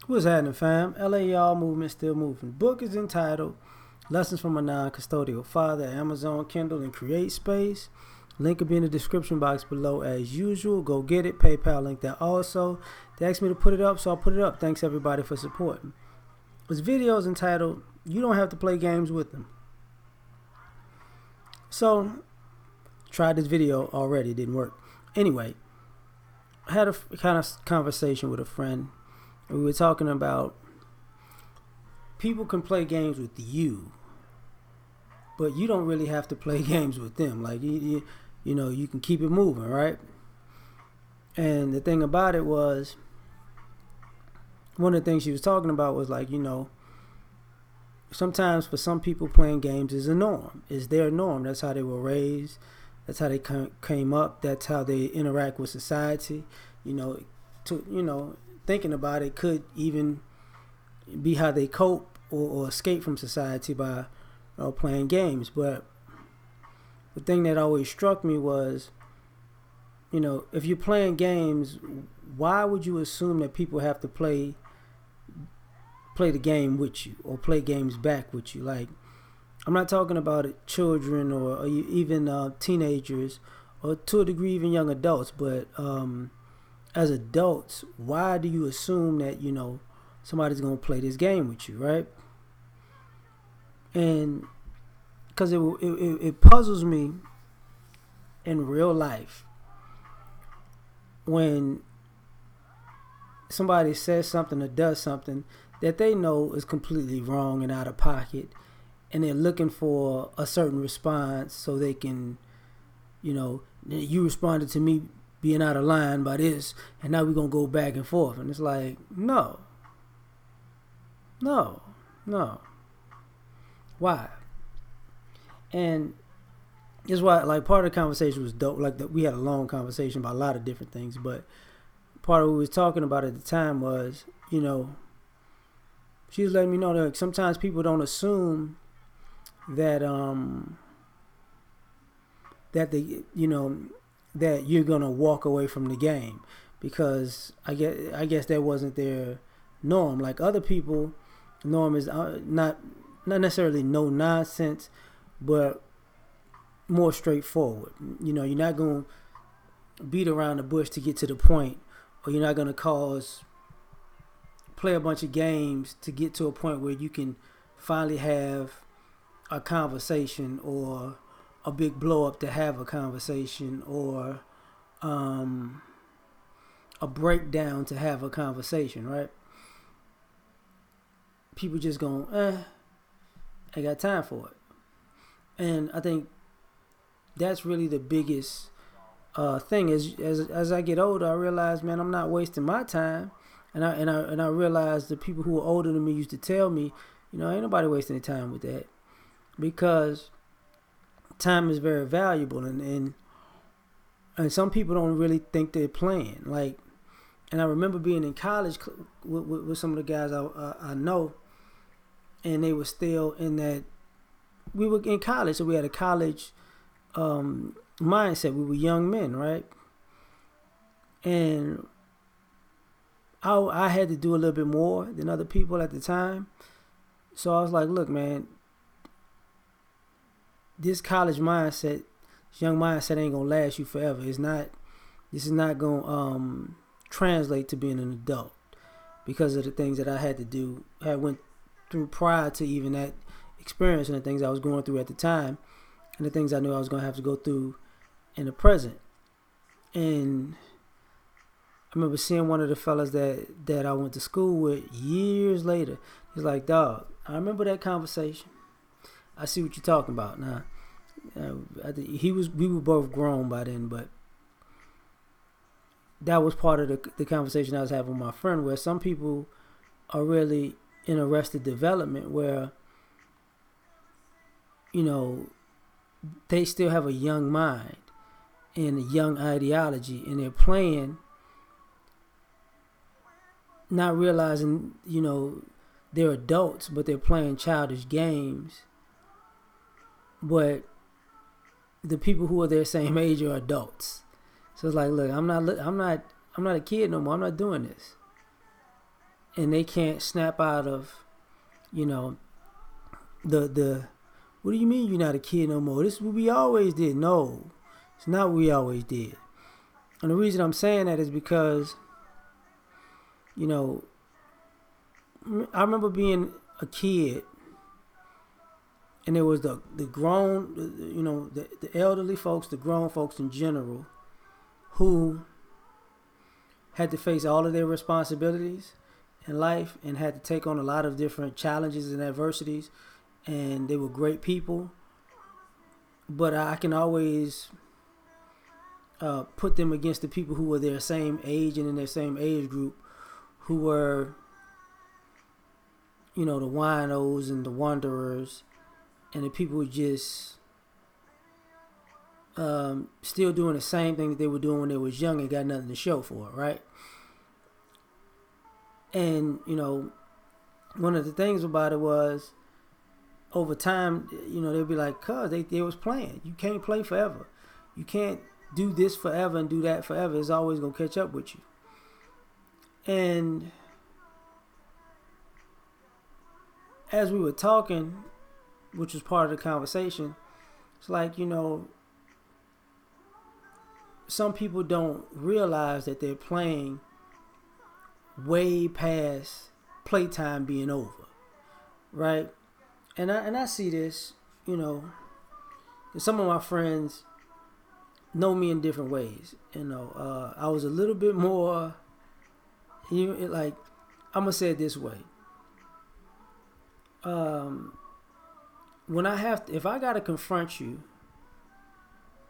What's happening, fam? LA Y'all movement still moving. Book is entitled Lessons from a Non-Custodial Father, Amazon, Kindle, and Create Space. Link will be in the description box below as usual. Go get it. PayPal link there also. They asked me to put it up, so I'll put it up. Thanks everybody for supporting. This video is entitled You Don't Have to Play Games with Them. So, tried this video already. It didn't work. Anyway, I had a kind of conversation with a friend. We were talking about people can play games with you, but you don't really have to play games with them. Like, you know, you can keep it moving, right? And the thing about it was, one of the things she was talking about was like, you know, sometimes for some people playing games is a norm. It's their norm. That's how they were raised. That's how they came up. That's how they interact with society. Thinking about it could even be how they cope or escape from society by playing games. But the thing that always struck me was, you know, if you're playing games, why would you assume that people have to play the game with you or play games back with you? Like, I'm not talking about children or even teenagers or to a degree even young adults, but as adults, why do you assume that, you know, somebody's going to play this game with you, right? And because it puzzles me in real life when somebody says something or does something that they know is completely wrong and out of pocket, and they're looking for a certain response so they can, you know, you responded to me being out of line by this, and now we're going to go back and forth. And it's like, no. Why? And it's why, like, part of the conversation was dope. Like, we had a long conversation about a lot of different things, but part of what we was talking about at the time was, you know, she was letting me know that sometimes people don't assume that that you're gonna walk away from the game, because I guess that wasn't their norm. Like, other people, norm is not necessarily no nonsense, but more straightforward. You know, you're not gonna beat around the bush to get to the point, or you're not gonna play a bunch of games to get to a point where you can finally have a conversation, or a big blow up to have a conversation, or a breakdown to have a conversation, right? People just going, I got time for it. And I think that's really the biggest thing. As I get older, I realize, man, I'm not wasting my time. And I realize the people who are older than me used to tell me, you know, ain't nobody wasting their time with that, because time is very valuable, and some people don't really think they're playing. Like, and I remember being in college with some of the guys I know, and they were still in that. We were in college, so we had a college mindset. We were young men, right? And I had to do a little bit more than other people at the time. So I was like, look, man, this college mindset, this young mindset ain't gonna last you forever. This is not gonna translate to being an adult, because of the things that I had to do, I went through prior to even that experience, and the things I was going through at the time, and the things I knew I was gonna have to go through in the present. And I remember seeing one of the fellas that I went to school with years later. He's like, dog, I remember that conversation. I see what you're talking about now. We were both grown by then, but that was part of the conversation I was having with my friend, where some people are really in arrested development, where, you know, they still have a young mind and a young ideology, and they're playing, not realizing, you know, they're adults, but they're playing childish games. But the people who are their same age are adults. So it's like, look, I'm not a kid no more. I'm not doing this. and they can't snap out of, you know, the what do you mean you're not a kid no more? This is what we always did. No, it's not what we always did. And the reason I'm saying that is because, you know, I remember being a kid, and there was the grown, you know, the elderly folks, the grown folks in general, who had to face all of their responsibilities in life and had to take on a lot of different challenges and adversities, and they were great people. But I can always put them against the people who were their same age and in their same age group, who were, you know, the winos and the wanderers, and the people who just still doing the same thing that they were doing when they was young and got nothing to show for it, right? And, you know, one of the things about it was, over time, you know, they'd be like, cuz they was playing. You can't play forever. You can't do this forever and do that forever. It's always going to catch up with you. And as we were talking, which was part of the conversation, it's like, you know, some people don't realize that they're playing way past playtime being over, right? And I see this, you know, 'cause some of my friends know me in different ways. You know, I was a little bit more, like, I'm gonna say it this way. When if I gotta confront you,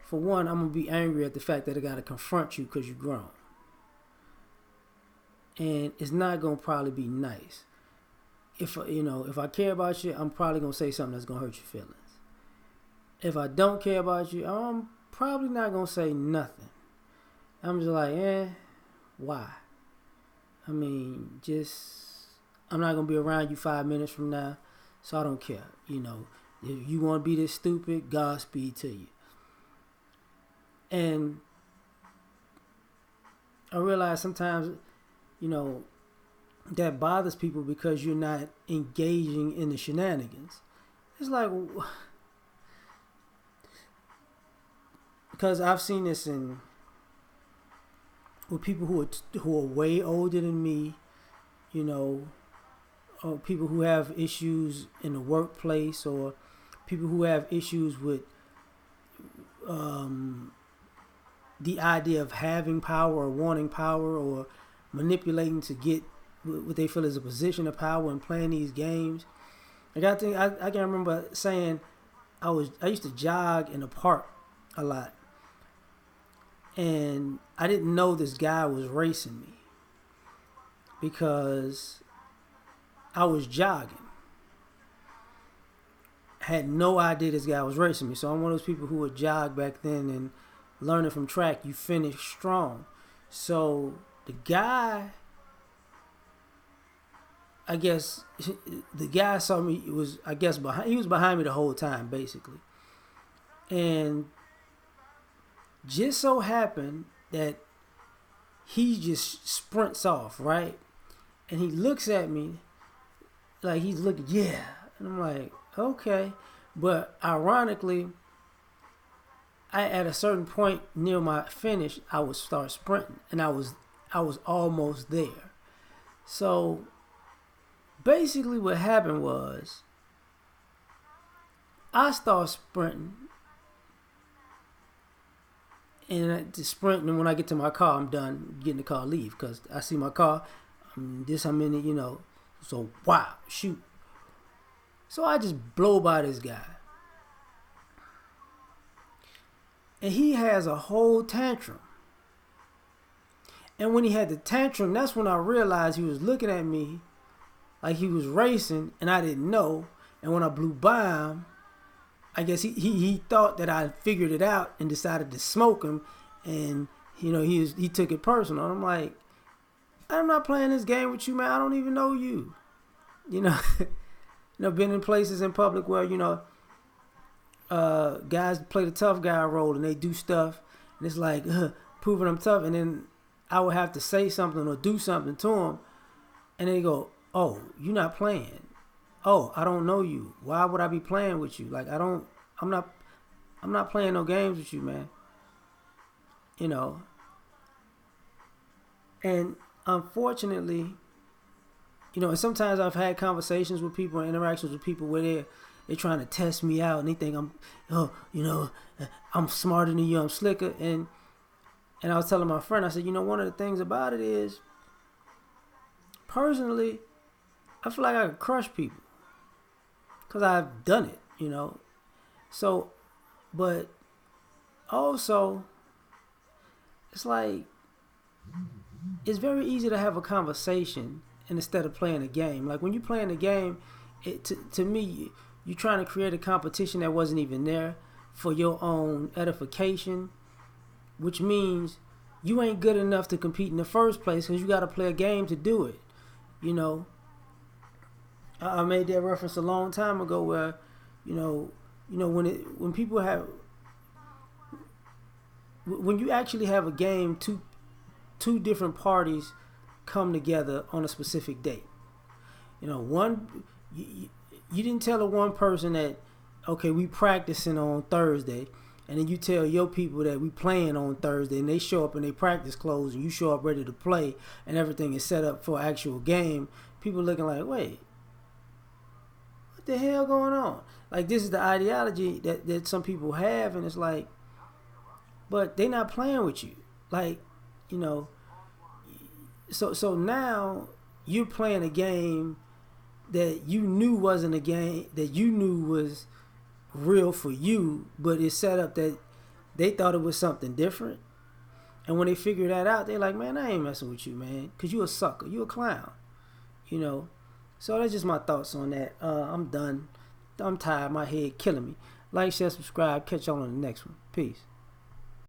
for one, I'm gonna be angry at the fact that I gotta confront you because you're grown. And it's not gonna probably be nice. If I care about you, I'm probably gonna say something that's gonna hurt your feelings. If I don't care about you, I'm probably not gonna say nothing. I'm just like, why? I mean, I'm not gonna be around you 5 minutes from now, so I don't care. You know, if you want to be this stupid, Godspeed to you. And I realize sometimes, you know, that bothers people because you're not engaging in the shenanigans. It's like, because I've seen this with people who are way older than me, you know, or people who have issues in the workplace, or people who have issues with the idea of having power or wanting power or manipulating to get what they feel is a position of power and playing these games. Like, I can remember saying I used to jog in the park a lot, and I didn't know this guy was racing me because I was jogging. Had no idea this guy was racing me. So I'm one of those people who would jog back then, and learning from track, you finish strong. So the guy, I guess, the guy saw me, he was behind me the whole time, basically. And just so happened that he just sprints off, right? And he looks at me like he's looking, yeah. And I'm like, okay. But ironically, at a certain point near my finish, I would start sprinting, and I was almost there. So basically what happened was I started sprinting, and when I get to my car, I'm done. Get in the car, leave, because I see my car, I'm in it, you know. So wow, shoot. So I just blow by this guy, and he has a whole tantrum. And when he had the tantrum, that's when I realized he was looking at me like he was racing, and I didn't know. And when I blew by him, I guess he thought that I figured it out and decided to smoke him, and you know, he took it personal. And I'm like, I'm not playing this game with you, man. I don't even know you. You know, been in places in public where, you know, guys play the tough guy role and they do stuff, and it's like proving I'm tough, and then I would have to say something or do something to them, And they go, "Oh, you're not playing. Oh, I don't know you. Why would I be playing with you? Like I'm not playing no games with you, man." You know. And unfortunately, and sometimes I've had conversations with people and interactions with people where they're trying to test me out and they think I'm smarter than you, I'm slicker. And I was telling my friend, I said, one of the things about it is, personally, I feel like I could crush people because I've done it. So, but also, it's like, it's very easy to have a conversation instead of playing a game. Like when you're playing a game, to me, you're trying to create a competition that wasn't even there for your own edification, which means you ain't good enough to compete in the first place because you got to play a game to do it. I made that reference a long time ago where, when people when you actually have a game, two different parties come together on a specific date. One, you didn't tell the one person that, okay, we practicing on Thursday, and then you tell your people that we playing on Thursday, and they show up in their practice clothes, and you show up ready to play, and everything is set up for an actual game. People looking like, wait, what the hell going on? Like, this is the ideology that some people have, and it's like, but they not playing with you. Like, so now you're playing a game that you knew wasn't a game, that you knew was real for you, but it's set up that they thought it was something different. And when they figure that out, they're like, man, I ain't messing with you, man, because you a sucker, you a clown. So that's just my thoughts on that. I'm done. I'm tired. My head killing me. Like, share, subscribe. Catch y'all on the next one. Peace.